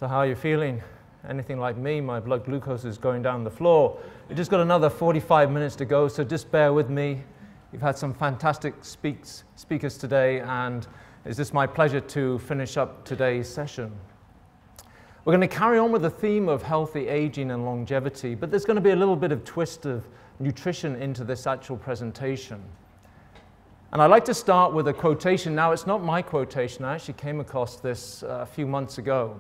So how are you feeling? Anything like me, my blood glucose is going down the floor. We've just got another 45 minutes to go, so just bear with me. You've had some fantastic speakers today, and it's just my pleasure to finish up today's session. We're going to carry on with the theme of healthy aging and longevity, but there's going to be a little bit of twist of nutrition into this actual presentation. And I'd like to start with a quotation. Now, it's not my quotation. I actually came across this a few months ago.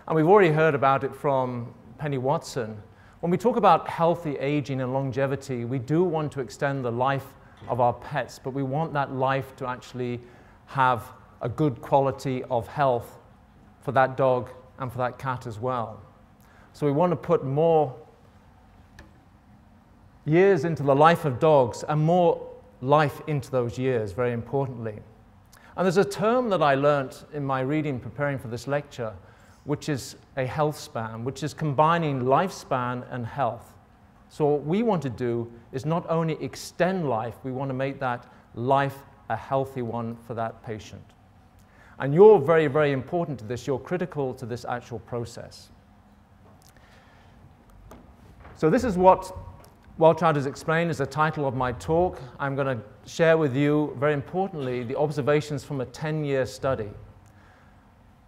And we've already heard about it from Penny Watson. When we talk about healthy aging and longevity, we do want to extend the life of our pets, but we want that life to actually have a good quality of health for that dog and for that cat as well. So we want to put more years into the life of dogs and more life into those years, very importantly. And there's a term that I learnt in my reading preparing for this lecture, which is a health span, which is combining lifespan and health. So what we want to do is not only extend life, we want to make that life a healthy one for that patient. And you're very, very important to this. You're critical to this actual process. So this is what Well-Traveled Explained is the title of my talk. I'm going to share with you, very importantly, the observations from a 10-year study.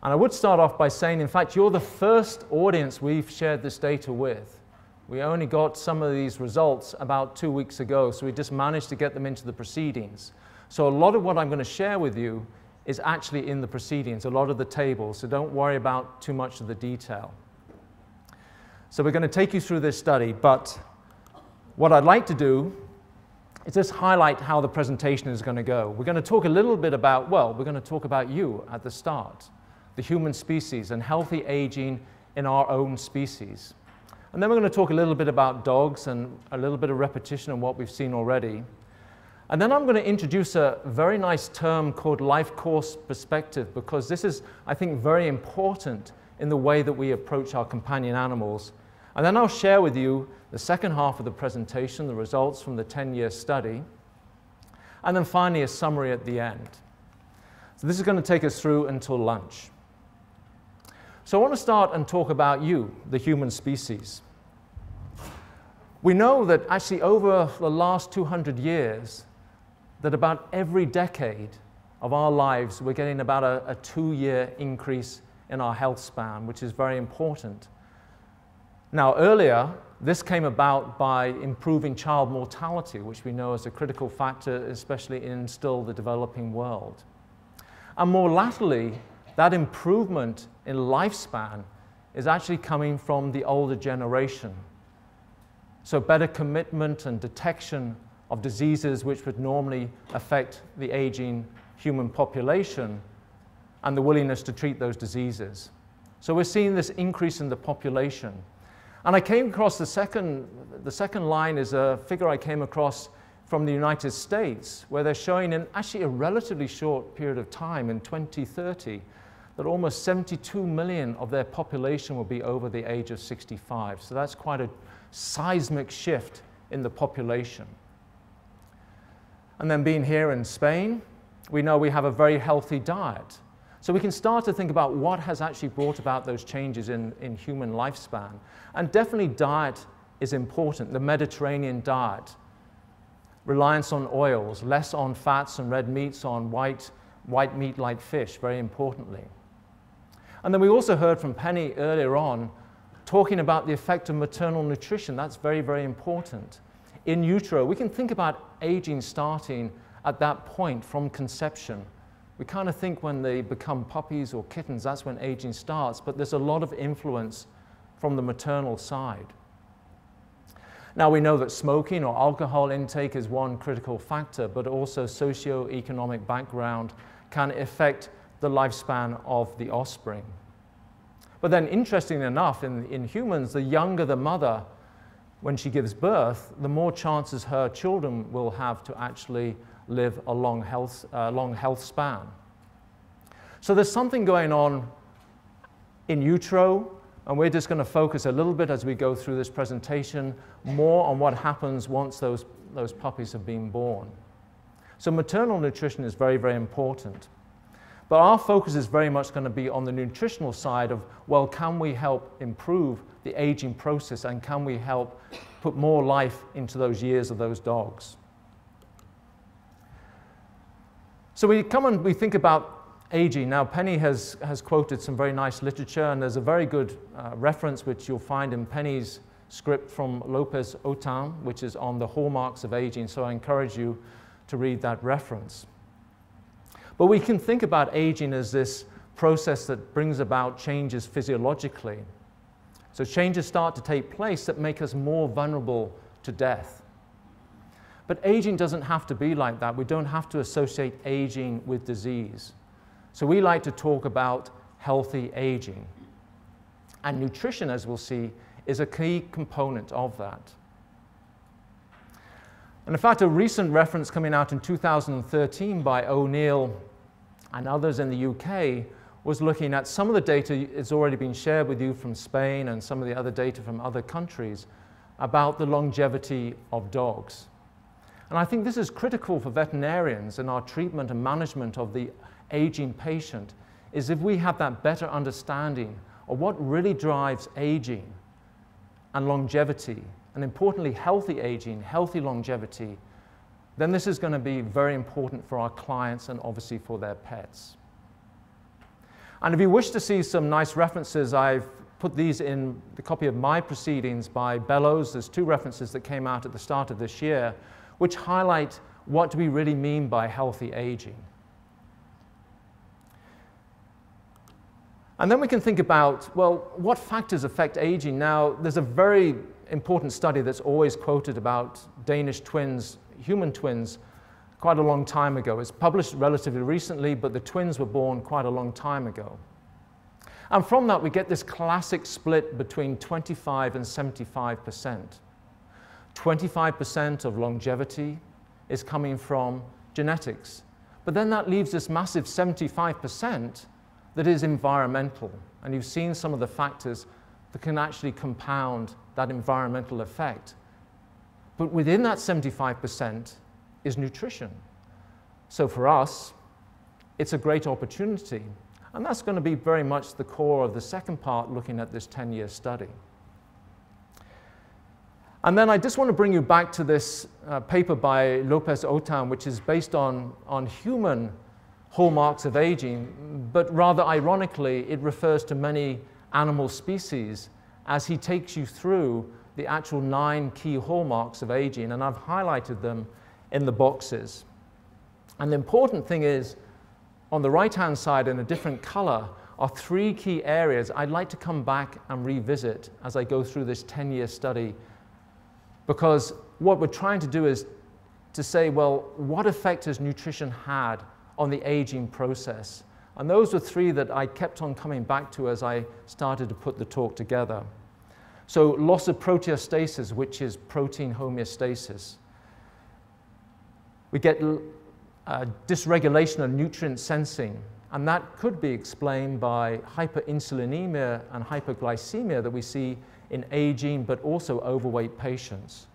And I would start off by saying, in fact, you're the first audience we've shared this data with. We only got some of these results about 2 weeks ago, so we just managed to get them into the proceedings. So a lot of what I'm going to share with you is actually in the proceedings, a lot of the tables, so don't worry about too much of the detail. So we're going to take you through this study, but what I'd like to do is just highlight how the presentation is going to go. We're going to talk a little bit about, well, we're going to talk about you at the start, the human species and healthy aging in our own species. And then we're going to talk a little bit about dogs and a little bit of repetition on what we've seen already. And then I'm going to introduce a very nice term called life course perspective, because this is, I think, very important in the way that we approach our companion animals. And then I'll share with you the second half of the presentation, the results from the 10-year study, and then finally a summary at the end. So this is going to take us through until lunch. So I want to start and talk about you, the human species. We know that actually over the last 200 years, that about every decade of our lives, we're getting about a 2-year increase in our health span, which is very important. Now, earlier, this came about by improving child mortality, which we know is a critical factor, especially in still the developing world. And more latterly, that improvement in lifespan is actually coming from the older generation. So better commitment and detection of diseases which would normally affect the aging human population and the willingness to treat those diseases. So we're seeing this increase in the population. And I came across the second line is a figure I came across from the United States, where they're showing in actually a relatively short period of time, in 2030, that almost 72 million of their population will be over the age of 65. So that's quite a seismic shift in the population. And then being here in Spain, we know we have a very healthy diet. So we can start to think about what has actually brought about those changes in human lifespan. And definitely diet is important, the Mediterranean diet. Reliance on oils, less on fats and red meats, on white meat like fish, very importantly. And then we also heard from Penny earlier on talking about the effect of maternal nutrition. That's very, very important. In utero, we can think about aging starting at that point from conception. We kind of think when they become puppies or kittens, that's when aging starts, but there's a lot of influence from the maternal side. Now we know that smoking or alcohol intake is one critical factor, but also socio-economic background can affect the lifespan of the offspring. But then interestingly enough, in humans, the younger the mother, when she gives birth, the more chances her children will have to actually live a long health span. So there's something going on in utero, and we're just going to focus a little bit as we go through this presentation more on what happens once those puppies have been born. So maternal nutrition is very, very important. But our focus is very much going to be on the nutritional side of, well, can we help improve the aging process, and can we help put more life into those years of those dogs? So we think about aging. Now, Penny has quoted some very nice literature, and there's a very good reference which you'll find in Penny's script from Lopez-Otan, which is on the hallmarks of aging, so I encourage you to read that reference. But we can think about aging as this process that brings about changes physiologically. So changes start to take place that make us more vulnerable to death. But aging doesn't have to be like that. We don't have to associate aging with disease. So we like to talk about healthy aging. And nutrition, as we'll see, is a key component of that. And in fact, a recent reference coming out in 2013 by O'Neill and others in the UK was looking at some of the data that's already been shared with you from Spain and some of the other data from other countries about the longevity of dogs. And I think this is critical for veterinarians in our treatment and management of the aging patient, is if we have that better understanding of what really drives aging and longevity, and importantly, healthy aging, healthy longevity, then this is going to be very important for our clients and obviously for their pets. And if you wish to see some nice references, I've put these in the copy of my proceedings by Bellows. There's 2 references that came out at the start of this year, which highlight what do we really mean by healthy aging. And then we can think about, well, what factors affect aging? Now, there's a very important study that's always quoted about Danish twins, human twins, quite a long time ago. It's published relatively recently, but the twins were born quite a long time ago. And from that, we get this classic split between 25 and 75%. 25% of longevity is coming from genetics. But then that leaves this massive 75% that is environmental. And you've seen some of the factors that can actually compound that environmental effect. But within that 75% is nutrition. So for us, it's a great opportunity. And that's going to be very much the core of the second part, looking at this 10-year study. And then I just want to bring you back to this paper by Lopez-Otan, which is based on human hallmarks of aging, but rather ironically, it refers to many animal species as he takes you through the actual 9 key hallmarks of aging, and I've highlighted them in the boxes. And the important thing is, on the right-hand side in a different color are 3 key areas I'd like to come back and revisit as I go through this 10-year study, because what we're trying to do is to say, well, what effect has nutrition had on the aging process? And those were 3 that I kept on coming back to as I started to put the talk together. So loss of proteostasis, which is protein homeostasis. We get dysregulation of nutrient sensing, and that could be explained by hyperinsulinemia and hypoglycemia that we see in aging but also overweight patients.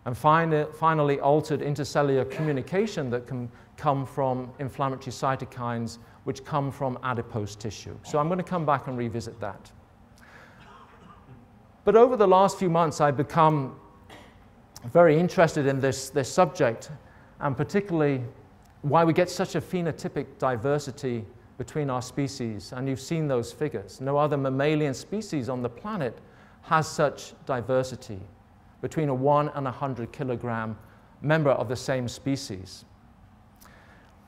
And finally, altered intercellular communication that can come from inflammatory cytokines which come from adipose tissue. So I'm going to come back and revisit that. But over the last few months, I've become very interested in this subject, and particularly why we get such a phenotypic diversity between our species. And you've seen those figures. No other mammalian species on the planet has such diversity between a 1 and 100 kilogram member of the same species.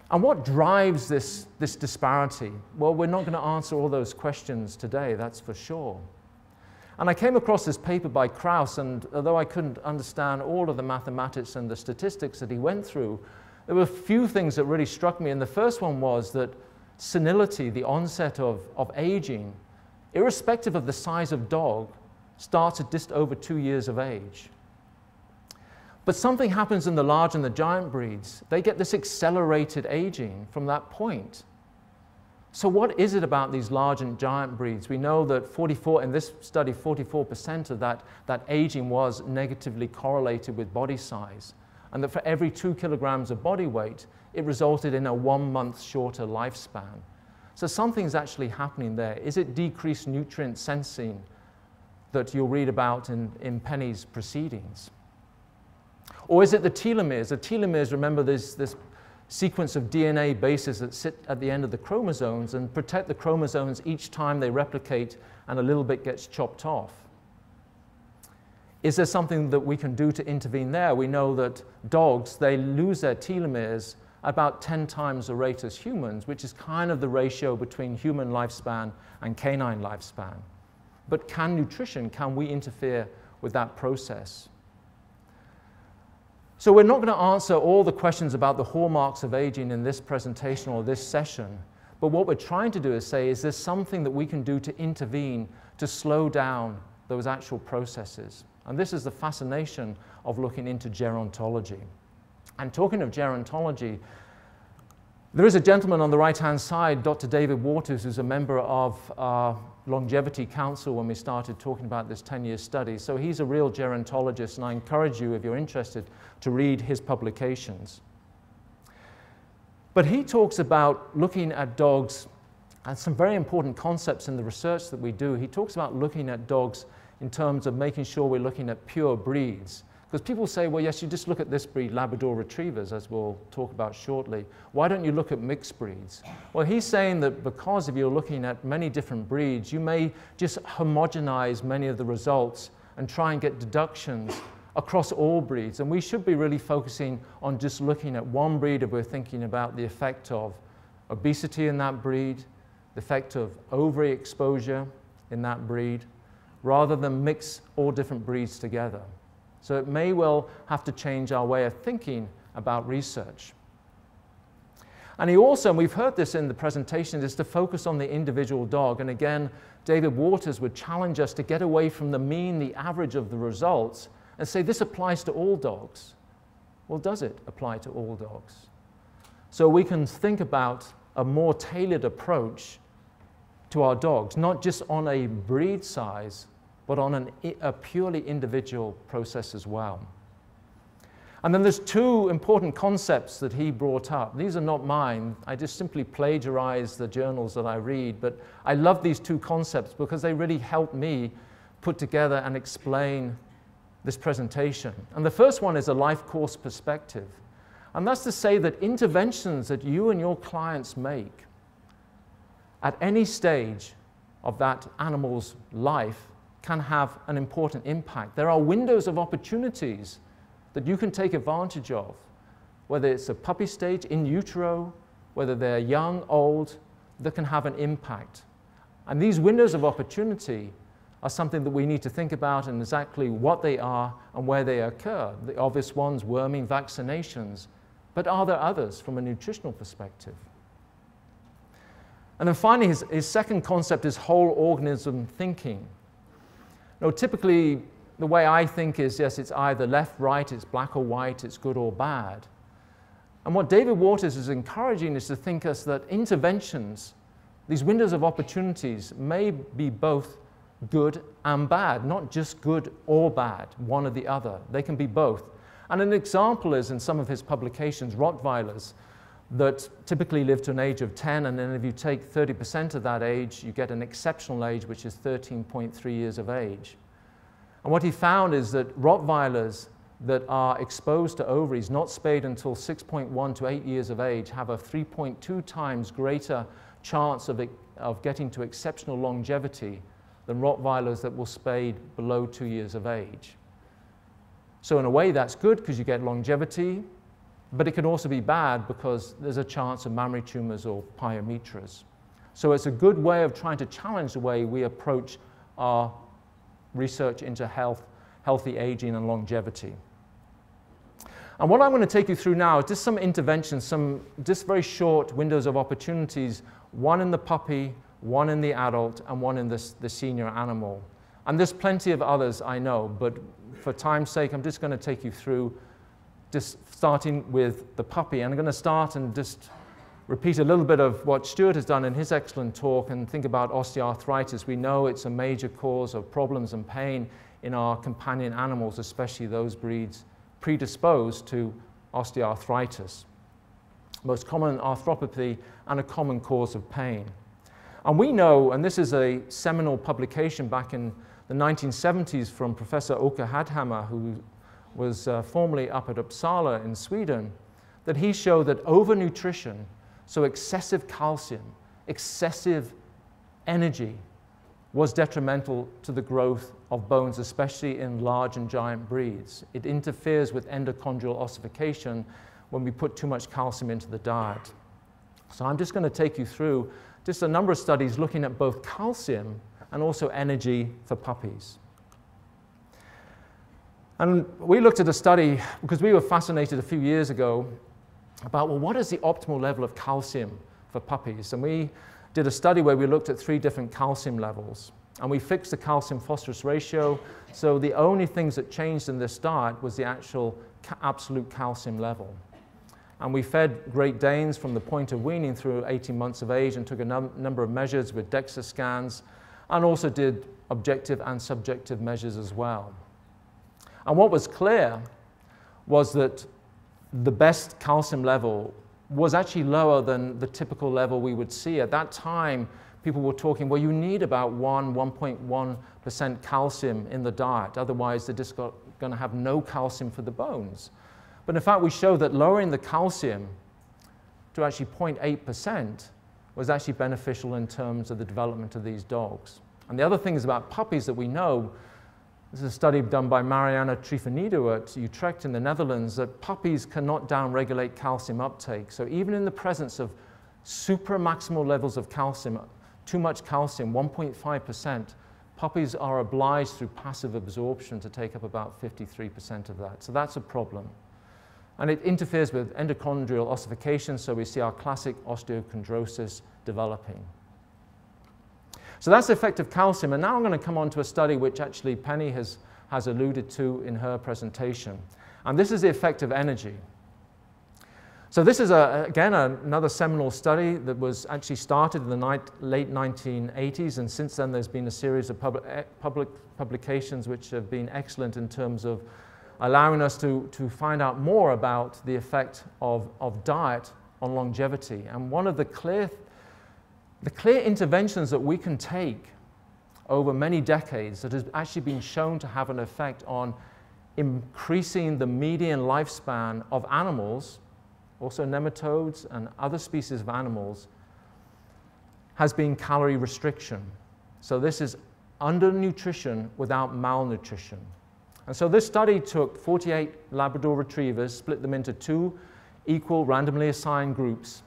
And what drives this disparity? Well, we're not going to answer all those questions today, that's for sure. And I came across this paper by Krauss, and although I couldn't understand all of the mathematics and the statistics that he went through, there were a few things that really struck me. And the first one was that senility, the onset of aging, irrespective of the size of dog, starts at just over 2 years of age. But something happens in the large and the giant breeds. They get this accelerated aging from that point. So what is it about these large and giant breeds? We know that in this study, 44% of that aging was negatively correlated with body size. and that for every 2 kilograms of body weight, it resulted in a 1 month shorter lifespan. So something's actually happening there. Is it decreased nutrient sensing that you'll read about in Penny's proceedings? Or is it the telomeres? The telomeres, remember, there's this sequence of DNA bases that sit at the end of the chromosomes and protect the chromosomes each time they replicate and a little bit gets chopped off. Is there something that we can do to intervene there? We know that dogs, they lose their telomeres about 10 times the rate as humans, which is kind of the ratio between human lifespan and canine lifespan. But can we interfere with that process? So we're not going to answer all the questions about the hallmarks of aging in this presentation or this session, but what we're trying to do is say, is there something that we can do to intervene, to slow down those actual processes? And this is the fascination of looking into gerontology. And talking of gerontology, there is a gentleman on the right-hand side, Dr. David Waters, who's a member of our Longevity Council when we started talking about this 10-year study. So he's a real gerontologist, and I encourage you, if you're interested, to read his publications. But he talks about looking at dogs, and some very important concepts in the research that we do. He talks about looking at dogs in terms of making sure we're looking at pure breeds. Because people say, well, yes, you just look at this breed, Labrador Retrievers, as we'll talk about shortly. Why don't you look at mixed breeds? Well, he's saying that because if you're looking at many different breeds, you may just homogenize many of the results and try and get deductions across all breeds. And we should be really focusing on just looking at one breed if we're thinking about the effect of obesity in that breed, the effect of ovary exposure in that breed, rather than mix all different breeds together. So it may well have to change our way of thinking about research. And he also, and we've heard this in the presentation, is to focus on the individual dog. And again, David Waters would challenge us to get away from the mean, the average of the results, and say this applies to all dogs. Well, does it apply to all dogs? So we can think about a more tailored approach to our dogs, not just on a breed size, but on a purely individual process as well. And then there's two important concepts that he brought up. These are not mine. I just simply plagiarize the journals that I read. But I love these two concepts because they really help me put together and explain this presentation. And the first one is a life course perspective. And that's to say that interventions that you and your clients make at any stage of that animal's life can have an important impact. There are windows of opportunities that you can take advantage of, whether it's a puppy stage, in utero, whether they're young, old, that can have an impact. And these windows of opportunity are something that we need to think about and exactly what they are and where they occur. The obvious ones, worming, vaccinations, but are there others from a nutritional perspective? And then finally, his second concept is whole organism thinking. Now, typically, the way I think is, yes, it's either left, right, it's black or white, it's good or bad. And what David Waters is encouraging is to think us that interventions, these windows of opportunities, may be both good and bad, not just good or bad, one or the other. They can be both. And an example is in some of his publications, Rottweilers that typically live to an age of 10, and then if you take 30% of that age, you get an exceptional age, which is 13.3 years of age. And what he found is that Rottweilers that are exposed to ovaries, not spayed until 6.1 to 8 years of age, have a 3.2 times greater chance of getting to exceptional longevity than Rottweilers that were spayed below 2 years of age. So in a way, that's good because you get longevity, but it can also be bad because there's a chance of mammary tumors or pyometras. So it's a good way of trying to challenge the way we approach our research into healthy aging and longevity. And what I'm going to take you through now is just some interventions, some just very short windows of opportunities, one in the puppy, one in the adult, and one in the senior animal. And there's plenty of others, I know, but for time's sake, I'm just going to take you through just starting with the puppy. And I'm going to start and just repeat a little bit of what Stuart has done in his excellent talk and think about osteoarthritis. We know it's a major cause of problems and pain in our companion animals, especially those breeds predisposed to osteoarthritis, most common arthropathy and a common cause of pain. And we know, and this is a seminal publication back in the 1970s from Professor Åke Hadhammar, who was formerly up at Uppsala in Sweden, that he showed that overnutrition, so excessive calcium, excessive energy, was detrimental to the growth of bones, especially in large and giant breeds. It interferes with endochondral ossification when we put too much calcium into the diet. So I'm just going to take you through just a number of studies looking at both calcium and also energy for puppies. And we looked at a study because we were fascinated a few years ago about, well, what is the optimal level of calcium for puppies? And we did a study where we looked at 3 different calcium levels. And we fixed the calcium-phosphorus ratio. So the only things that changed in this diet was the actual absolute calcium level. And we fed Great Danes from the point of weaning through 18 months of age and took a number of measures with DEXA scans, and also did objective and subjective measures as well. And what was clear was that the best calcium level was actually lower than the typical level we would see. At that time, people were talking, well, you need about 1.1% calcium in the diet, otherwise they're just going to have no calcium for the bones. But in fact, we showed that lowering the calcium to actually 0.8% was actually beneficial in terms of the development of these dogs. And the other thing is about puppies that we know, this is a study done by Mariana Trifonido at Utrecht in the Netherlands, that puppies cannot downregulate calcium uptake. So even in the presence of supramaximal levels of calcium, too much calcium, 1.5%, puppies are obliged through passive absorption to take up about 53% of that. So that's a problem. And it interferes with endochondral ossification, so we see our classic osteochondrosis developing. So that's the effect of calcium. And now I'm going to come on to a study which actually Penny has alluded to in her presentation. And this is the effect of energy. So this is, again, another seminal study that was actually started in the late 1980s. And since then, there's been a series of public publications which have been excellent in terms of allowing us to find out more about the effect of diet on longevity. And one of the clear interventions that we can take over many decades that has actually been shown to have an effect on increasing the median lifespan of animals, also nematodes and other species of animals, has been calorie restriction. So this is undernutrition without malnutrition. And so this study took 48 Labrador retrievers, split them into 2 equal randomly assigned groups.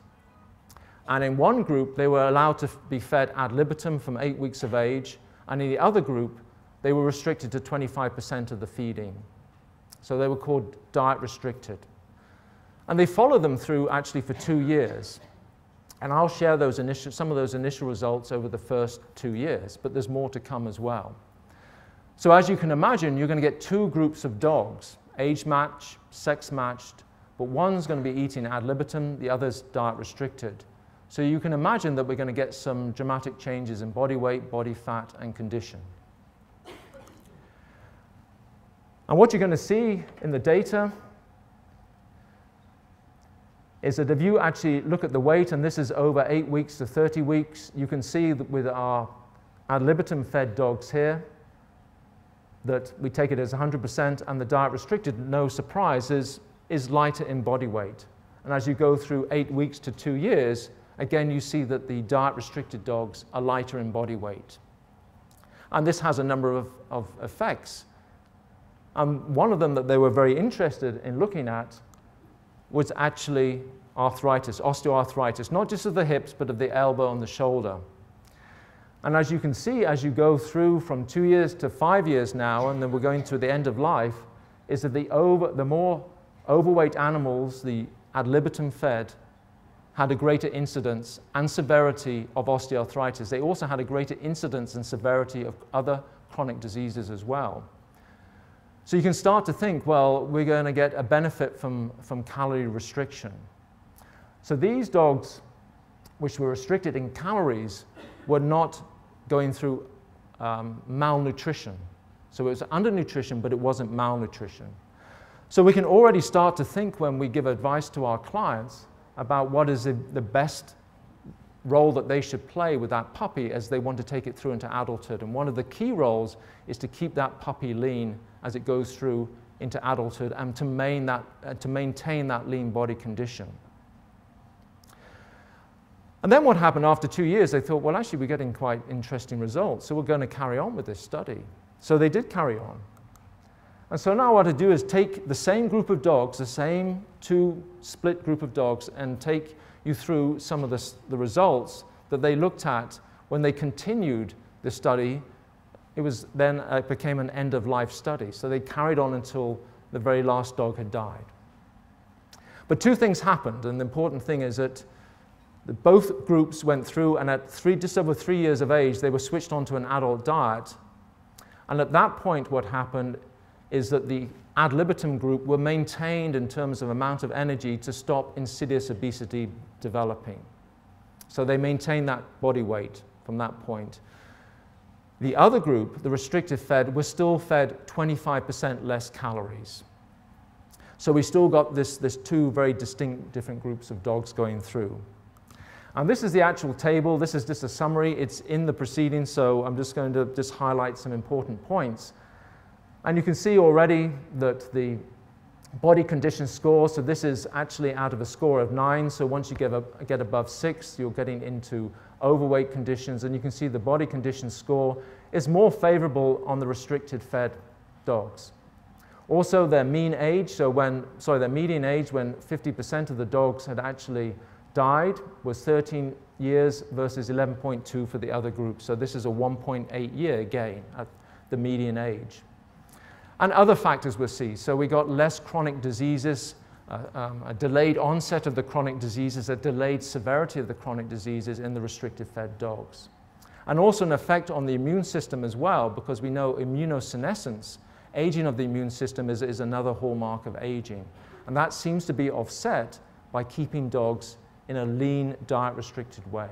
And in one group, they were allowed to be fed ad libitum from 8 weeks of age. And in the other group, they were restricted to 25% of the feeding. So they were called diet restricted. And they followed them through actually for 2 years. And I'll share some of those initial results over the first 2 years, but there's more to come as well. So as you can imagine, you're going to get 2 groups of dogs, age matched, sex matched, but one's going to be eating ad libitum, the other's diet restricted. So you can imagine that we're going to get some dramatic changes in body weight, body fat, and condition. And what you're going to see in the data is that if you actually look at the weight, and this is over 8 weeks to 30 weeks, you can see that with our ad libitum fed dogs here, that we take it as 100%, and the diet restricted, no surprise, is lighter in body weight. And as you go through 8 weeks to 2 years, again, you see that the diet-restricted dogs are lighter in body weight. And this has a number of effects. One of them that they were very interested in looking at was actually arthritis, osteoarthritis, not just of the hips, but of the elbow and the shoulder. And as you can see, as you go through from 2 years to 5 years now, and then we're going to the end of life, is that the more overweight animals, the ad libitum fed, had a greater incidence and severity of osteoarthritis. They also had a greater incidence and severity of other chronic diseases as well. So you can start to think, well, we're going to get a benefit from calorie restriction. So these dogs, which were restricted in calories, were not going through malnutrition. So it was undernutrition, but it wasn't malnutrition. So we can already start to think when we give advice to our clients about what is the best role that they should play with that puppy as they want to take it through into adulthood. And one of the key roles is to keep that puppy lean as it goes through into adulthood and to maintain that lean body condition. And then what happened after 2 years, they thought, well, actually, we're getting quite interesting results, so we're going to carry on with this study. So they did carry on. And so now what I do is take the same group of dogs, the same two split group of dogs, and take you through some of the results that they looked at when they continued the study. It became an end-of-life study. So they carried on until the very last dog had died. But two things happened, and the important thing is that both groups went through, and at just over 3 years of age, they were switched onto an adult diet. And at that point, what happened is that the ad libitum group were maintained in terms of amount of energy to stop insidious obesity developing. So they maintained that body weight from that point. The other group, the restricted fed, was still fed 25% less calories. So we still got this two very distinct different groups of dogs going through. And this is the actual table. This is just a summary. It's in the proceedings, so I'm just going to highlight some important points. And you can see already that the body condition score, so this is actually out of a score of 9, so once you get above 6, you're getting into overweight conditions, and you can see the body condition score is more favorable on the restricted fed dogs. Also, their mean age, their median age when 50% of the dogs had actually died was 13 years versus 11.2 for the other group. So this is a 1.8 year gain at the median age. And other factors we see. So we got less chronic diseases, a delayed onset of the chronic diseases, a delayed severity of the chronic diseases in the restricted fed dogs. And also an effect on the immune system as well, because we know immunosenescence, aging of the immune system, is another hallmark of aging. And that seems to be offset by keeping dogs in a lean, diet-restricted way.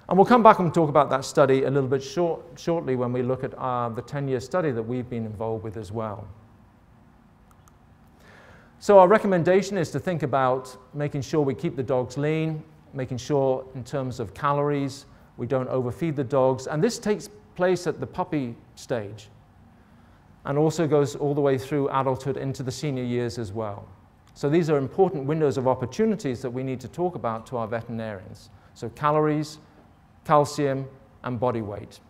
And we'll come back and talk about that study a little bit shortly when we look at the 10-year study that we've been involved with as well. So our recommendation is to think about making sure we keep the dogs lean, making sure in terms of calories we don't overfeed the dogs. And this takes place at the puppy stage and also goes all the way through adulthood into the senior years as well. So these are important windows of opportunities that we need to talk about to our veterinarians. So calories, calcium, and body weight.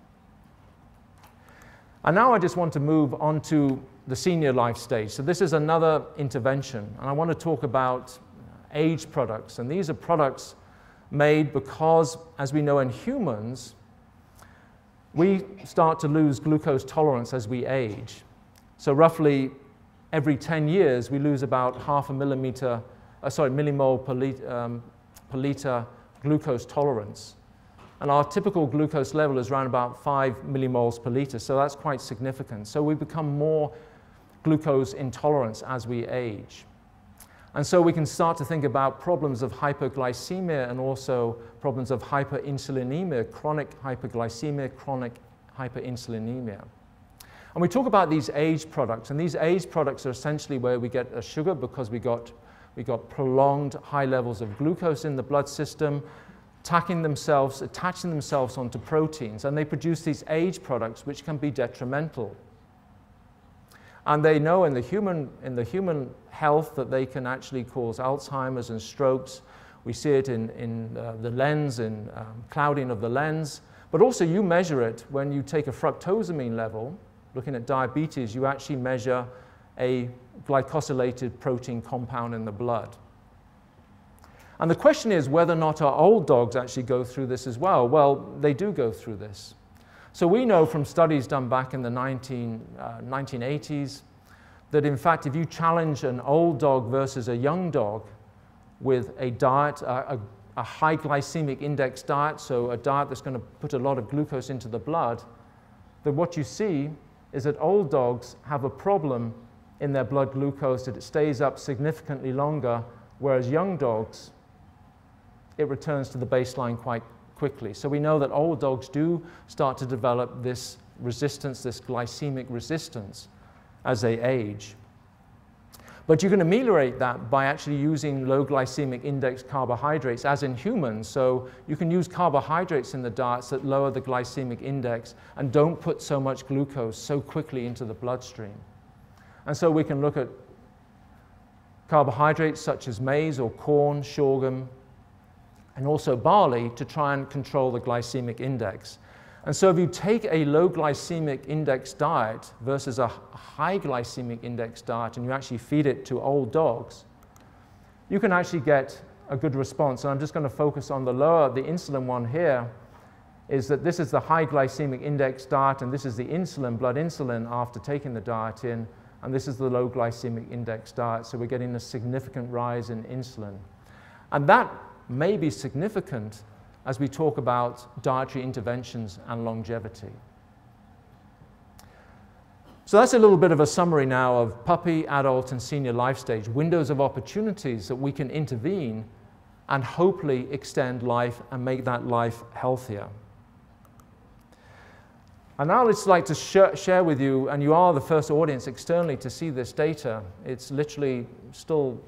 And now I just want to move on to the senior life stage. So this is another intervention, and I want to talk about age products. And these are products made because, as we know in humans, we start to lose glucose tolerance as we age. So roughly every 10 years, we lose about millimole per liter glucose tolerance. And our typical glucose level is around about 5 millimoles per liter, so that's quite significant. So we become more glucose intolerant as we age. And so we can start to think about problems of hyperglycemia and also problems of hyperinsulinemia, chronic hyperglycemia, chronic hyperinsulinemia. And we talk about these age products, and these age products are essentially where we get a sugar because we got prolonged high levels of glucose in the blood system, attaching themselves onto proteins, and they produce these age products which can be detrimental. And they know in the human health that they can actually cause Alzheimer's and strokes. We see it in the lens, in clouding of the lens, but also you measure it when you take a fructosamine level. Looking at diabetes, you actually measure a glycosylated protein compound in the blood. And the question is whether or not our old dogs actually go through this as well. Well, they do go through this. So we know from studies done back in the 1980s that in fact if you challenge an old dog versus a young dog with a diet, a high glycemic index diet, so a diet that's going to put a lot of glucose into the blood, then what you see is that old dogs have a problem in their blood glucose, that it stays up significantly longer, whereas young dogs, it returns to the baseline quite quickly. So we know that old dogs do start to develop this resistance, this glycemic resistance, as they age. But you can ameliorate that by actually using low glycemic index carbohydrates, as in humans. So you can use carbohydrates in the diets that lower the glycemic index and don't put so much glucose so quickly into the bloodstream. And so we can look at carbohydrates such as maize or corn, sorghum, and also barley to try and control the glycemic index. And so if you take a low glycemic index diet versus a high glycemic index diet and you actually feed it to old dogs, you can actually get a good response. And I'm just going to focus on the insulin one here, is that this is the high glycemic index diet, and this is the insulin, blood insulin, after taking the diet in, and this is the low glycemic index diet. So we're getting a significant rise in insulin. And that may be significant as we talk about dietary interventions and longevity. So that's a little bit of a summary now of puppy, adult, and senior life stage, windows of opportunities that we can intervene and hopefully extend life and make that life healthier. And now I'd just like to share with you, and you are the first audience externally to see this data. It's literally still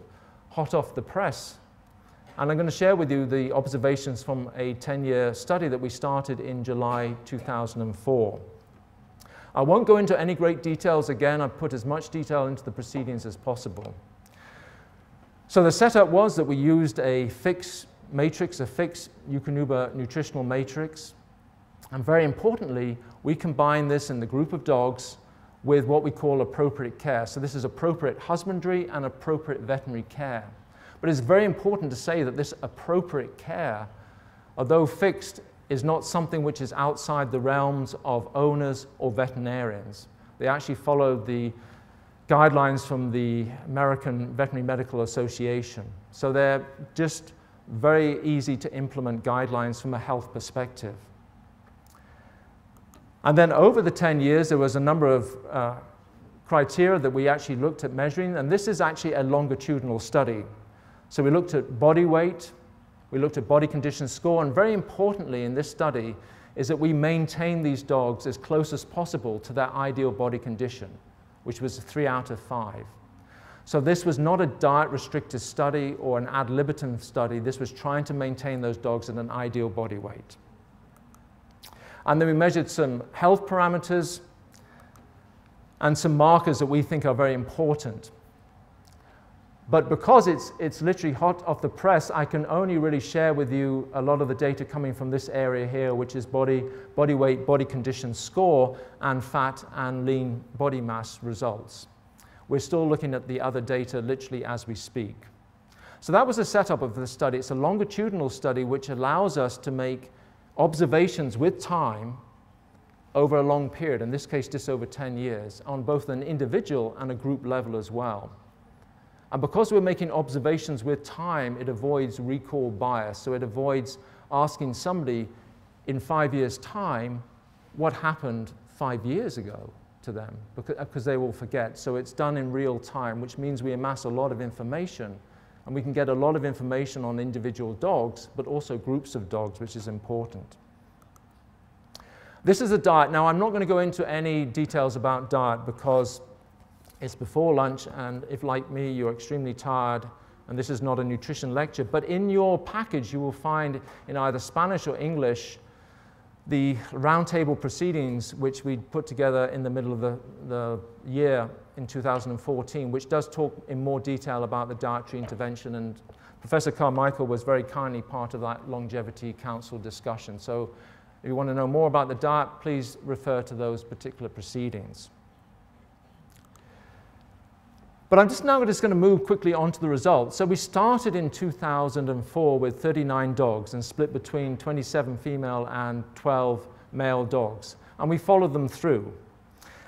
hot off the press. And I'm going to share with you the observations from a 10-year study that we started in July 2004. I won't go into any great details again. I've put as much detail into the proceedings as possible. So the setup was that we used a fixed matrix, a fixed eukanuba nutritional matrix. And very importantly, we combine this in the group of dogs with what we call appropriate care. So this is appropriate husbandry and appropriate veterinary care. But it's very important to say that this appropriate care, although fixed, is not something which is outside the realms of owners or veterinarians. They actually follow the guidelines from the American Veterinary Medical Association. So they're just very easy to implement guidelines from a health perspective. And then over the 10 years, there was a number of criteria that we actually looked at measuring, and this is actually a longitudinal study. So we looked at body weight, we looked at body condition score, and very importantly in this study is that we maintain these dogs as close as possible to their ideal body condition, which was a 3 out of 5. So this was not a diet-restricted study or an ad libitum study. This was trying to maintain those dogs at an ideal body weight. And then we measured some health parameters and some markers that we think are very important. But because it's literally hot off the press, I can only really share with you a lot of the data coming from this area here, which is body weight, body condition score, and fat and lean body mass results. We're still looking at the other data literally as we speak. So that was the setup of the study. It's a longitudinal study which allows us to make observations with time over a long period, in this case just over 10 years, on both an individual and a group level as well. And because we're making observations with time, it avoids recall bias. So it avoids asking somebody in 5 years' time what happened 5 years ago to them, because they will forget. So it's done in real time, which means we amass a lot of information. And we can get a lot of information on individual dogs, but also groups of dogs, which is important. This is a diet. Now, I'm not going to go into any details about diet because it's before lunch, and if, like me, you're extremely tired, and this is not a nutrition lecture, but in your package you will find in either Spanish or English the roundtable proceedings which we put together in the middle of the year in 2014, which does talk in more detail about the dietary intervention, and Professor Carmichael was very kindly part of that Longevity Council discussion. So if you want to know more about the diet, please refer to those particular proceedings. But I'm now just going to move quickly on to the results. So we started in 2004 with 39 dogs and split between 27 female and 12 male dogs. And we followed them through.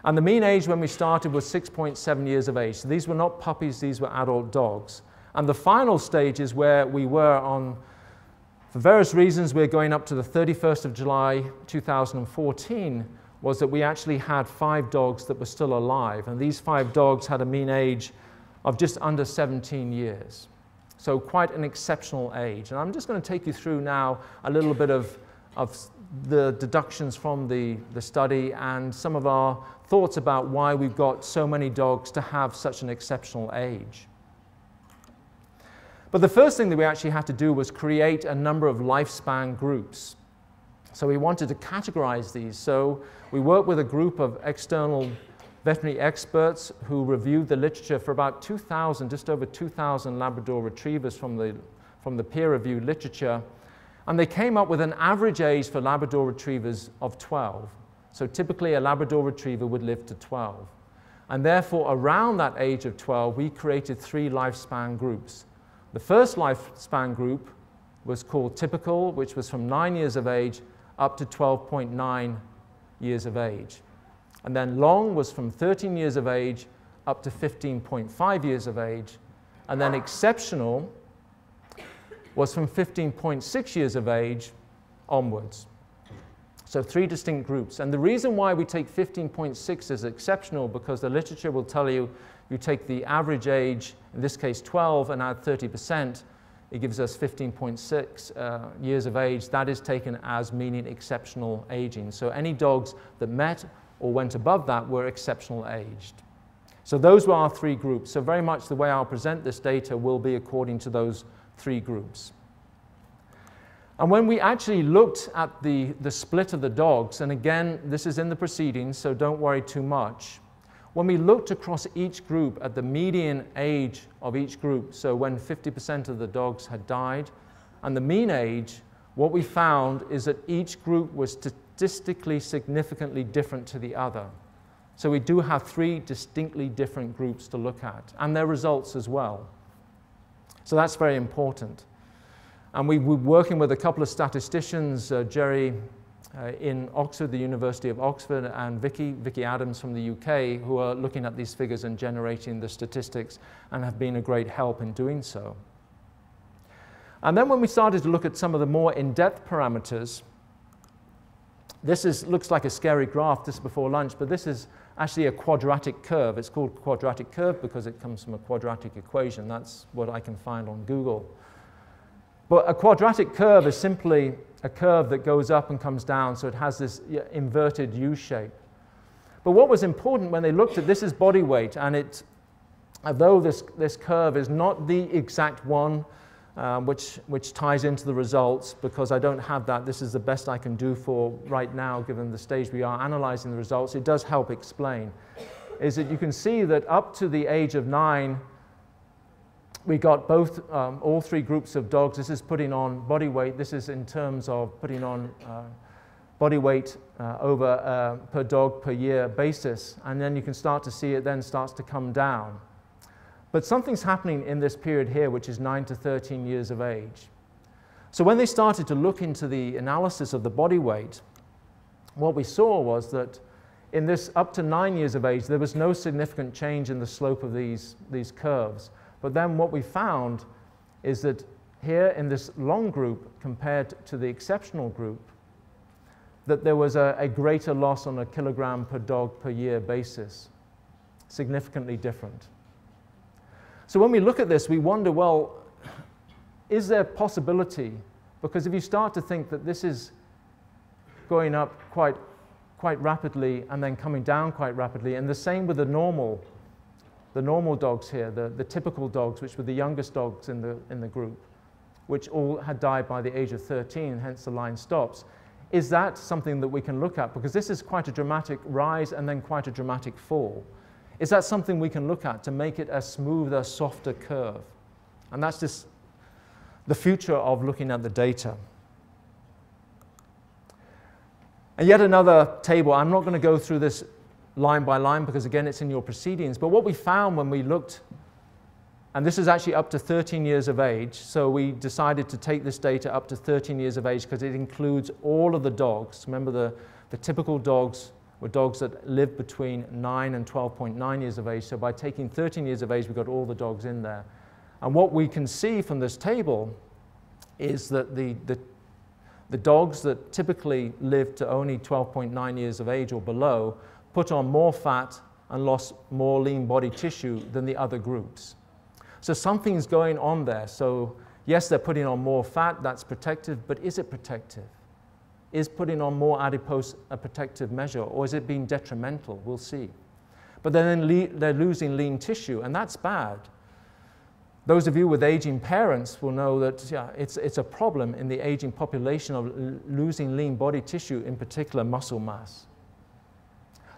And the mean age when we started was 6.7 years of age. So these were not puppies, these were adult dogs. And the final stage is where we were on, for various reasons, we're going up to the 31st of July 2014, was that we actually had 5 dogs that were still alive. And these 5 dogs had a mean age of just under 17 years. So quite an exceptional age. And I'm just going to take you through now a little bit of of the deductions from the study and some of our thoughts about why we've got so many dogs to have such an exceptional age. But the first thing that we actually had to do was create a number of lifespan groups. So we wanted to categorize these. So we worked with a group of external veterinary experts who reviewed the literature for about 2,000, just over 2,000 Labrador retrievers from the peer-reviewed literature. And they came up with an average age for Labrador retrievers of 12. So typically a Labrador retriever would live to 12. And therefore, around that age of 12, we created 3 lifespan groups. The first lifespan group was called typical, which was from 9 years of age up to 12.9 years of age. And then long was from 13 years of age up to 15.5 years of age. And then exceptional was from 15.6 years of age onwards. So 3 distinct groups. And the reason why we take 15.6 as exceptional, because the literature will tell you, you take the average age, in this case 12, and add 30%, it gives us 15.6 years of age. That is taken as meaning exceptional aging. So any dogs that met or went above that were exceptional aged. So those were our 3 groups. So very much the way I'll present this data will be according to those 3 groups. And when we actually looked at the split of the dogs, and again, this is in the proceedings, so don't worry too much. When we looked across each group at the median age of each group, so when 50% of the dogs had died, and the mean age, what we found is that each group was statistically significantly different to the other. So we do have 3 distinctly different groups to look at, and their results as well. So that's very important. And we were working with a couple of statisticians, Jerry in Oxford, the University of Oxford, and Vicky Adams from the UK, who are looking at these figures and generating the statistics and have been a great help in doing so. And then when we started to look at some of the more in-depth parameters, this looks like a scary graph, this is before lunch, but this is actually a quadratic curve. It's called quadratic curve because it comes from a quadratic equation. That's what I can find on Google. But a quadratic curve is simply a curve that goes up and comes down, so it has this inverted U shape. But what was important when they looked at this is body weight, and although this curve is not the exact one which ties into the results, because I don't have that, this is the best I can do for right now, given the stage we are analyzing the results, it does help explain, is that you can see that up to the age of 9, we got both, all 3 groups of dogs. This is putting on body weight. This is in terms of putting on body weight over per dog per year basis. And then you can start to see it then starts to come down. But something's happening in this period here, which is 9 to 13 years of age. So when they started to look into the analysis of the body weight, what we saw was that in this up to 9 years of age, there was no significant change in the slope of these curves. But then what we found is that here in this long group compared to the exceptional group, that there was a greater loss on a kilogram per dog per year basis, significantly different. So when we look at this, we wonder, well, is there possibility? Because if you start to think that this is going up quite rapidly and then coming down quite rapidly, and the same with the normal dogs here, the typical dogs, which were the youngest dogs in the group, which all had died by the age of 13, hence the line stops. Is that something that we can look at? Because this is quite a dramatic rise and then quite a dramatic fall. Is that something we can look at to make it a smoother, softer curve? And that's just the future of looking at the data. And yet another table. I'm not going to go through this line by line because, again, it's in your proceedings. But what we found when we looked, and this is actually up to 13 years of age, so we decided to take this data up to 13 years of age because it includes all of the dogs. Remember, the typical dogs were dogs that lived between 9 and 12.9 years of age. So by taking 13 years of age, we got all the dogs in there. And what we can see from this table is that the dogs that typically lived to only 12.9 years of age or below put on more fat and lost more lean body tissue than the other groups. So something's going on there. So yes, they're putting on more fat, that's protective, but is it protective? is putting on more adipose a protective measure, or is it being detrimental? We'll see. But then they're losing lean tissue, and that's bad. Those of you with aging parents will know that it's a problem in the aging population of losing lean body tissue, in particular muscle mass.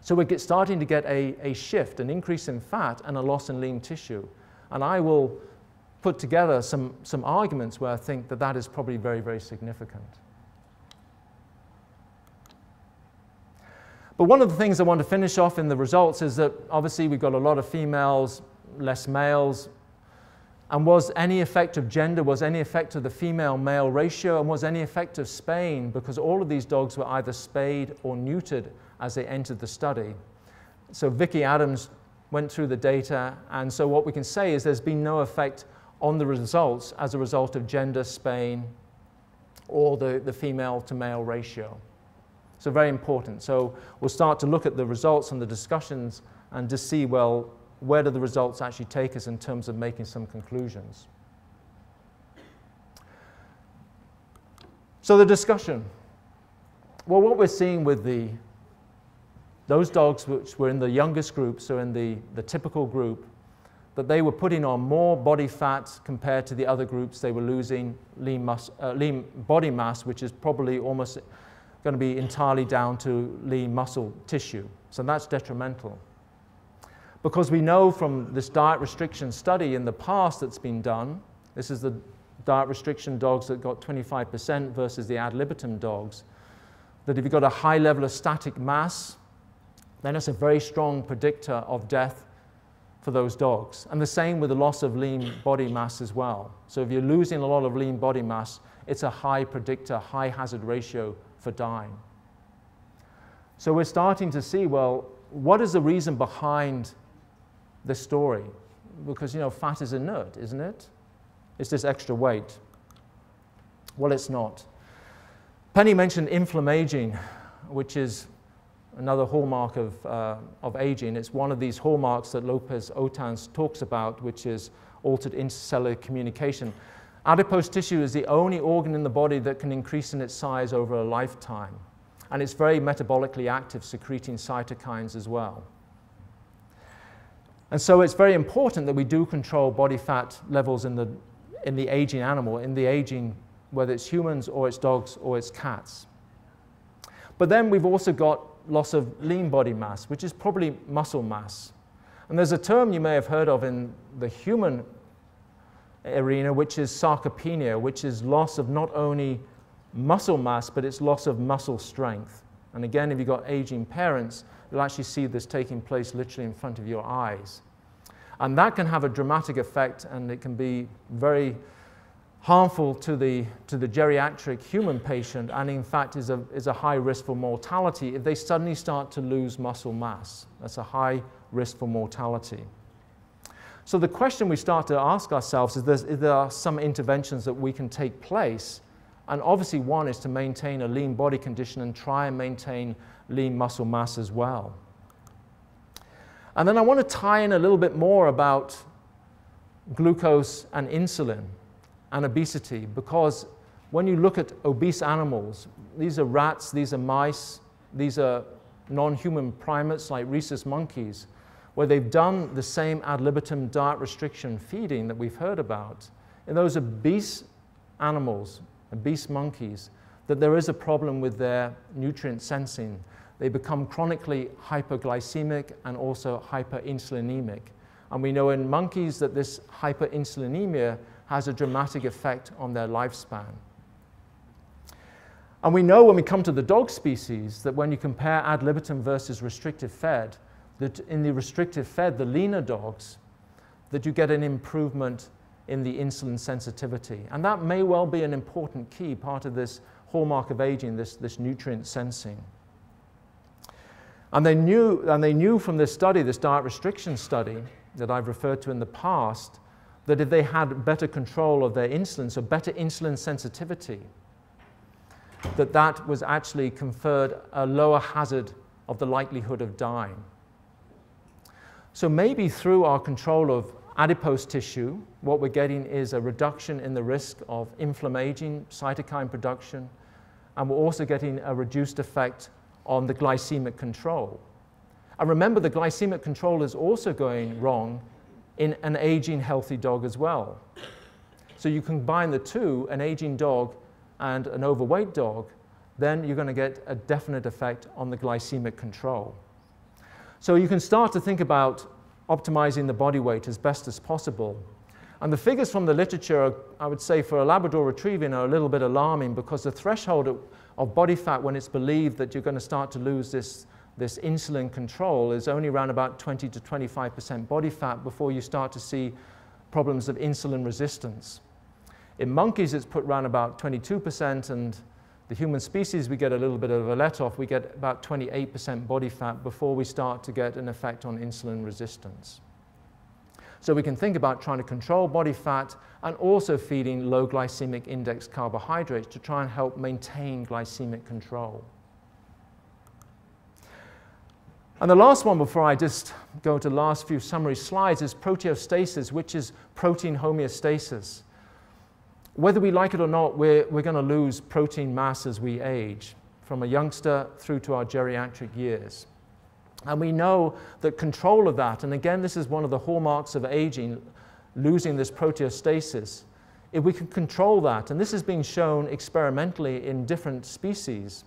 So we're starting to get a shift, an increase in fat and a loss in lean tissue. And I will put together some arguments where I think that that is probably very, very significant. But one of the things I want to finish off in the results is that obviously we've got a lot of females, less males. And was any effect of gender, was any effect of the female-male ratio, and was any effect of spaying, because all of these dogs were either spayed or neutered as they entered the study. So Vicky Adams went through the data, and so what we can say is there's been no effect on the results as a result of gender, spaying, or the female-to-male ratio. So very important. So we'll start to look at the results and the discussions and to see, well, where do the results actually take us in terms of making some conclusions. So the discussion. Well, what we're seeing with those dogs which were in the youngest group, so in the typical group, that they were putting on more body fat compared to the other groups. They were losing lean body mass, which is probably almost going to be entirely down to lean muscle tissue. So that's detrimental. Because we know from this diet restriction study in the past that's been done, this is the diet restriction dogs that got 25% versus the ad libitum dogs, that if you've got a high level of static mass, then it's a very strong predictor of death for those dogs. And the same with the loss of lean body mass as well. So if you're losing a lot of lean body mass, it's a high predictor, high hazard ratio for dying. So we're starting to see, well, what is the reason behind this story? Because, fat is inert, isn't it? It's this extra weight. Well, it's not. Penny mentioned inflammaging, which is another hallmark of aging. It's one of these hallmarks that Lopez-Otans talks about, which is altered intercellular communication. Adipose tissue is the only organ in the body that can increase in its size over a lifetime. And it's very metabolically active, secreting cytokines as well. And so it's very important that we do control body fat levels in the aging animal, whether it's humans or it's dogs or it's cats. But then we've also got loss of lean body mass, which is probably muscle mass. And there's a term you may have heard of in the human arena, which is sarcopenia, which is loss of not only muscle mass, but it's loss of muscle strength. And again, if you've got aging parents, you'll actually see this taking place literally in front of your eyes. And that can have a dramatic effect, and it can be very harmful to the geriatric human patient, and in fact is a high risk for mortality if they suddenly start to lose muscle mass. That's a high risk for mortality. So the question we start to ask ourselves is there are some interventions that we can take place, and obviously one is to maintain a lean body condition and try and maintain lean muscle mass as well. And then I want to tie in a little bit more about glucose and insulin and obesity, because when you look at obese animals, these are rats, these are mice, these are non-human primates like rhesus monkeys, where they've done the same ad libitum diet restriction feeding that we've heard about. In those obese animals, obese monkeys, that there is a problem with their nutrient sensing. They become chronically hyperglycemic and also hyperinsulinemic. And we know in monkeys that this hyperinsulinemia has a dramatic effect on their lifespan. And we know when we come to the dog species that when you compare ad libitum versus restrictive fed, that in the restrictive fed, the leaner dogs, that you get an improvement in the insulin sensitivity. And that may well be an important key part of this hallmark of aging, this nutrient sensing. And they knew from this study, this diet restriction study that I've referred to in the past, that if they had better control of their insulin, so better insulin sensitivity, that was actually conferred a lower hazard of the likelihood of dying. So maybe through our control of adipose tissue, what we're getting is a reduction in the risk of inflammaging cytokine production and we're also getting a reduced effect on the glycemic control. And remember, the glycemic control is also going wrong in an aging healthy dog as well. So you combine the two, an aging dog and an overweight dog, then you're going to get a definite effect on the glycemic control. So you can start to think about optimizing the body weight as best as possible. And the figures from the literature, I would say, for a Labrador Retriever are a little bit alarming, because the threshold of body fat when it's believed that you're going to start to lose this insulin control is only around about 20 to 25% body fat before you start to see problems of insulin resistance. In monkeys, it's put around about 22%, and the human species, we get a little bit of a let-off. We get about 28% body fat before we start to get an effect on insulin resistance. So we can think about trying to control body fat and also feeding low glycemic index carbohydrates to try and help maintain glycemic control. And the last one before I just go to the last few summary slides is proteostasis, which is protein homeostasis. Whether we like it or not, we're going to lose protein mass as we age, from a youngster through to our geriatric years. And we know that control of that, and again, this is one of the hallmarks of aging, losing this proteostasis. If we can control that, and this is being shown experimentally in different species,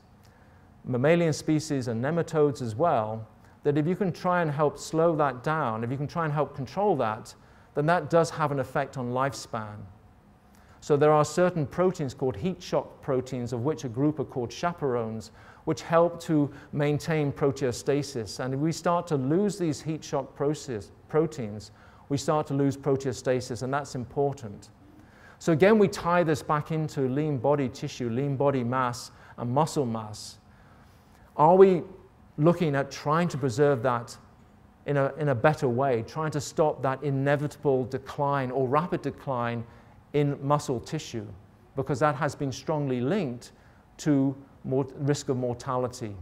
mammalian species and nematodes as well, that if you can try and help slow that down, if you can try and help control that, then that does have an effect on lifespan. So there are certain proteins called heat shock proteins, of which a group are called chaperones, which help to maintain proteostasis. And if we start to lose these heat shock proteins, we start to lose proteostasis, and that's important. So again, we tie this back into lean body tissue, lean body mass, and muscle mass. Are we looking at trying to preserve that in a better way, trying to stop that inevitable decline or rapid decline in muscle tissue, because that has been strongly linked to risk of mortality.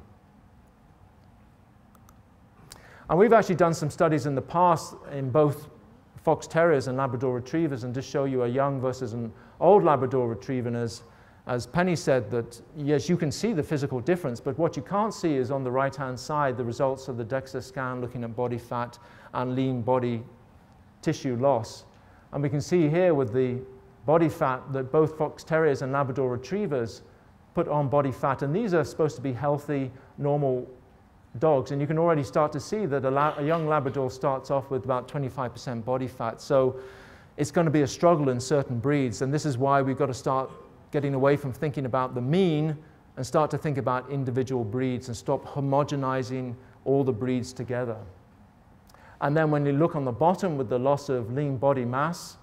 And we've actually done some studies in the past in both fox terriers and Labrador retrievers, and just show you a young versus an old Labrador retriever. And as Penny said, that yes, you can see the physical difference, but what you can't see is on the right-hand side the results of the DEXA scan looking at body fat and lean body tissue loss. And we can see here with the body fat that both fox terriers and Labrador retrievers put on body fat, and these are supposed to be healthy, normal dogs, and you can already start to see that a young Labrador starts off with about 25% body fat. So it's going to be a struggle in certain breeds, and this is why we've got to start getting away from thinking about the mean and start to think about individual breeds and stop homogenizing all the breeds together. And then when you look on the bottom with the loss of lean body mass,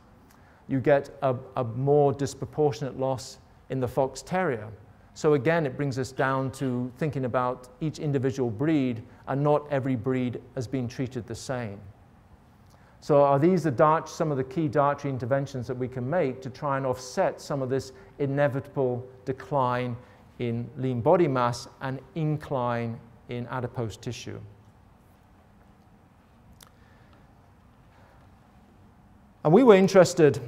you get a more disproportionate loss in the fox terrier. So again, it brings us down to thinking about each individual breed, and not every breed as being treated the same. So are these some of the key dietary interventions that we can make to try and offset some of this inevitable decline in lean body mass and incline in adipose tissue? And we were interested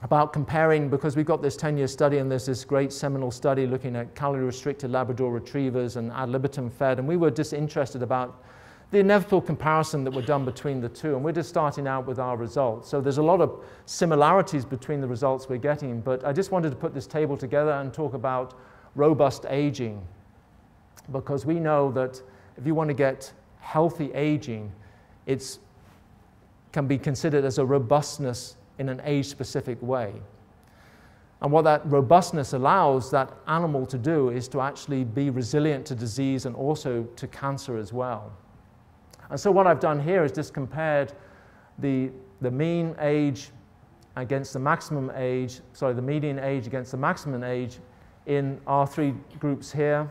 about comparing, because we've got this 10-year study, and there's this great seminal study looking at calorie-restricted Labrador retrievers and ad libitum fed, and we were just interested about the inevitable comparison that were done between the two, and we're just starting out with our results. So there's a lot of similarities between the results we're getting, but I just wanted to put this table together and talk about robust aging, because we know that if you want to get healthy aging, it can be considered as a robustness in an age-specific way. And what that robustness allows that animal to do is to actually be resilient to disease and also to cancer as well. And so what I've done here is just compared the mean age against the maximum age, sorry, the median age against the maximum age in our three groups here,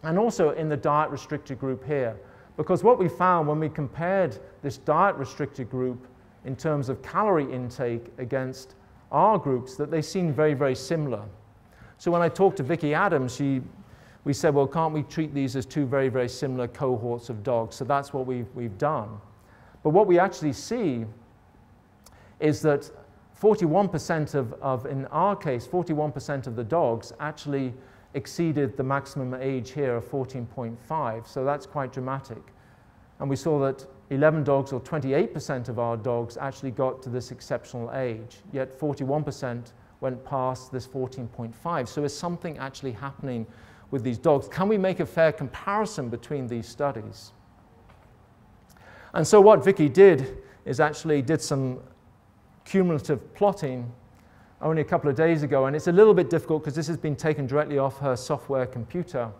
and also in the diet-restricted group here. Because what we found when we compared this diet-restricted group in terms of calorie intake against our groups, that they seemed very, very similar. So when I talked to Vicky Adams, we said, well, can't we treat these as two very, very similar cohorts of dogs? So that's what we've done. But what we actually see is that 41% in our case, 41% of the dogs actually exceeded the maximum age here of 14.5, so that's quite dramatic. And we saw that 11 dogs, or 28% of our dogs, actually got to this exceptional age, yet 41% went past this 14.5. So is something actually happening with these dogs? Can we make a fair comparison between these studies? And so what Vicky did is actually did some cumulative plotting only a couple of days ago, and it's a little bit difficult because this has been taken directly off her software computer.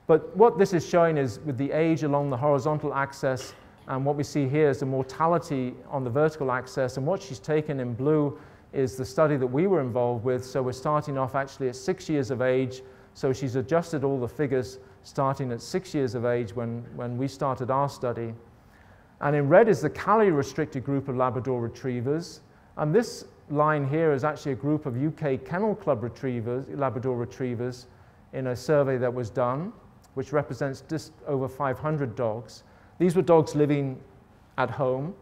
But what this is showing is with the age along the horizontal axis, and what we see here is the mortality on the vertical axis, and what she's taken in blue is the study that we were involved with. So we're starting off actually at 6 years of age, so she's adjusted all the figures starting at 6 years of age when we started our study. And in red is the calorie-restricted group of Labrador retrievers, and this line here is actually a group of UK Kennel Club retrievers, Labrador retrievers, in a survey that was done, which represents just over 500 dogs. These were dogs living at home,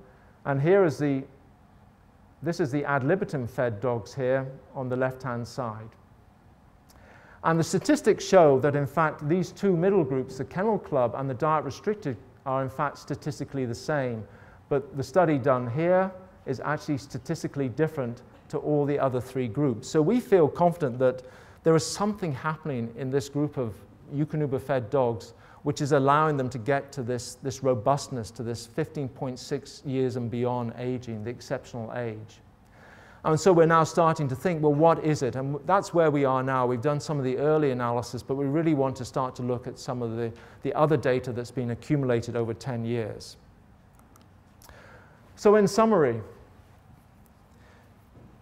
and this is the ad libitum fed dogs here on the left-hand side. And the statistics show that in fact these two middle groups, the Kennel Club and the diet restricted, are in fact statistically the same, but the study done here is actually statistically different to all the other three groups. So we feel confident that there is something happening in this group of eukanuba-fed dogs which is allowing them to get to this robustness, to this 15.6 years and beyond aging, the exceptional age. And so we're now starting to think, well, what is it? And that's where we are now. We've done some of the early analysis, but we really want to start to look at some of the other data that's been accumulated over 10 years. So in summary,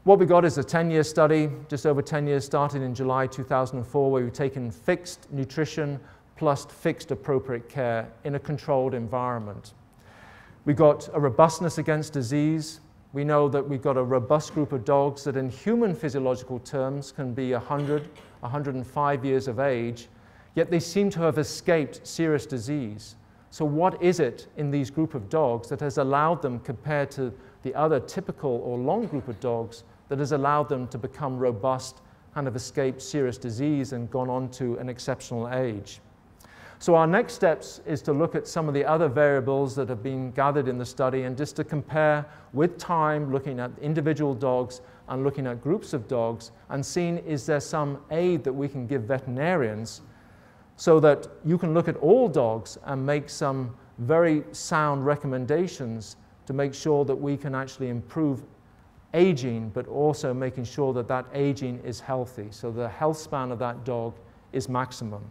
what we got is a 10-year study, just over 10 years, started in July 2004, where we've taken fixed nutrition plus fixed appropriate care in a controlled environment. We got a robustness against disease. We know that we've got a robust group of dogs that in human physiological terms can be 100, 105 years of age, yet they seem to have escaped serious disease. So what is it in these group of dogs that has allowed them, compared to the other typical or long group of dogs, that has allowed them to become robust and have escaped serious disease and gone on to an exceptional age? So our next steps is to look at some of the other variables that have been gathered in the study and just to compare with time, looking at individual dogs and looking at groups of dogs and seeing is there some aid that we can give veterinarians so that you can look at all dogs and make some very sound recommendations to make sure that we can actually improve aging, but also making sure that that aging is healthy, so the health span of that dog is maximum.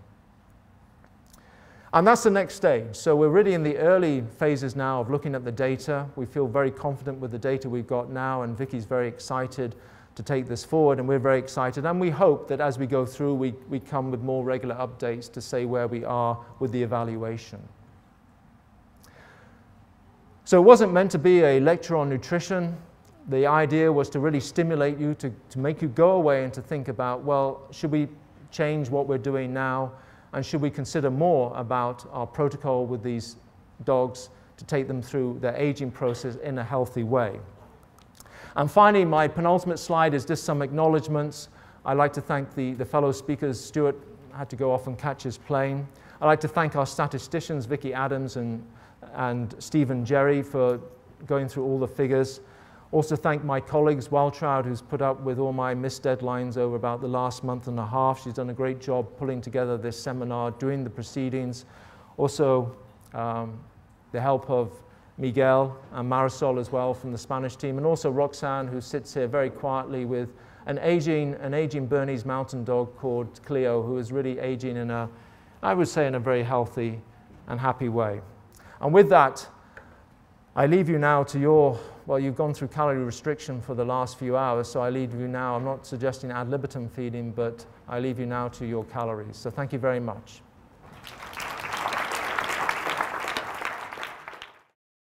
And that's the next stage. So we're really in the early phases now of looking at the data. We feel very confident with the data we've got now, and Vicky's very excited to take this forward, and we're very excited. And we hope that as we go through, we come with more regular updates to say where we are with the evaluation. So it wasn't meant to be a lecture on nutrition. The idea was to really stimulate you, to make you go away and to think about, well, should we change what we're doing now? And should we consider more about our protocol with these dogs to take them through their aging process in a healthy way? And finally, my penultimate slide is just some acknowledgements. I'd like to thank the fellow speakers. Stuart had to go off and catch his plane. I'd like to thank our statisticians, Vicky Adams and Stephen Jerry, for going through all the figures. Also thank my colleagues, Waltraud, who's put up with all my missed deadlines over about the last month and a half. She's done a great job pulling together this seminar, doing the proceedings. Also, the help of Miguel and Marisol as well from the Spanish team, and also Roxanne, who sits here very quietly with an aging Bernese mountain dog called Cleo, who is really aging in a, I would say, in a very healthy and happy way. And with that, I leave you now to your, well, you've gone through calorie restriction for the last few hours, so I leave you now, I'm not suggesting ad libitum feeding, but I leave you now to your calories. So thank you very much.